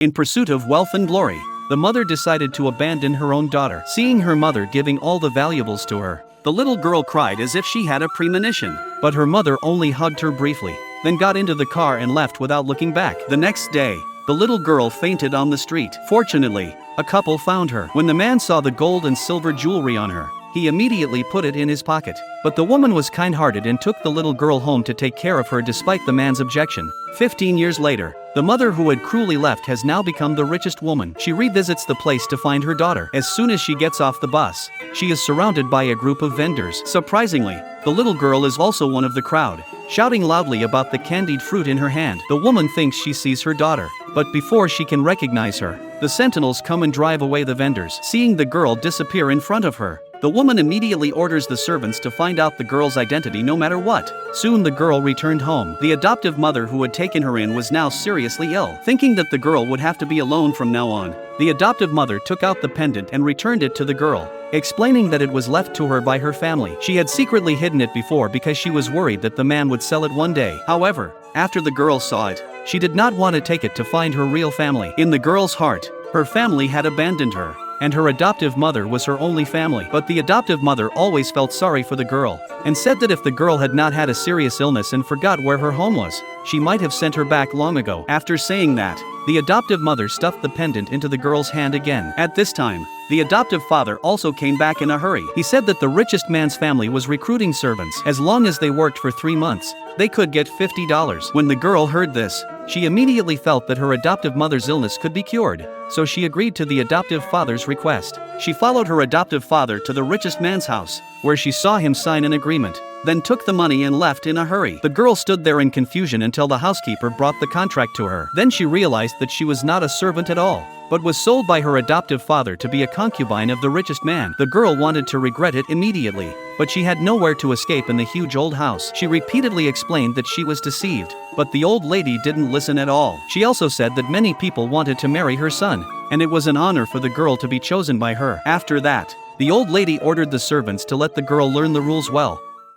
In pursuit of wealth and glory, the mother decided to abandon her own daughter. Seeing her mother giving all the valuables to her, the little girl cried as if she had a premonition. But her mother only hugged her briefly, then got into the car and left without looking back. The next day, the little girl fainted on the street. Fortunately, a couple found her. When the man saw the gold and silver jewelry on her, he immediately put it in his pocket. But the woman was kind-hearted and took the little girl home to take care of her despite the man's objection. 15 years later, the mother who had cruelly left has now become the richest woman. She revisits the place to find her daughter. As soon as she gets off the bus, she is surrounded by a group of vendors. Surprisingly, the little girl is also one of the crowd, shouting loudly about the candied fruit in her hand. The woman thinks she sees her daughter, but before she can recognize her, the sentinels come and drive away the vendors. Seeing the girl disappear in front of her, the woman immediately orders the servants to find out the girl's identity no matter what. Soon the girl returned home. The adoptive mother who had taken her in was now seriously ill. Thinking that the girl would have to be alone from now on, the adoptive mother took out the pendant and returned it to the girl, explaining that it was left to her by her family. She had secretly hidden it before because she was worried that the man would sell it one day. However, after the girl saw it, she did not want to take it to find her real family. In the girl's heart, her family had abandoned her, and her adoptive mother was her only family. But the adoptive mother always felt sorry for the girl, and said that if the girl had not had a serious illness and forgot where her home was, she might have sent her back long ago. After saying that, the adoptive mother stuffed the pendant into the girl's hand again. At this time, the adoptive father also came back in a hurry. He said that the richest man's family was recruiting servants. As long as they worked for 3 months, they could get $50. When the girl heard this, she immediately felt that her adoptive mother's illness could be cured, so she agreed to the adoptive father's request. She followed her adoptive father to the richest man's house, where she saw him sign an agreement, then took the money and left in a hurry. The girl stood there in confusion until the housekeeper brought the contract to her. Then she realized that she was not a servant at all, but was sold by her adoptive father to be a concubine of the richest man. The girl wanted to regret it immediately, but she had nowhere to escape in the huge old house. She repeatedly explained that she was deceived, but the old lady didn't listen at all. She also said that many people wanted to marry her son, and it was an honor for the girl to be chosen by her. After that, the old lady ordered the servants to let the girl learn the rules well,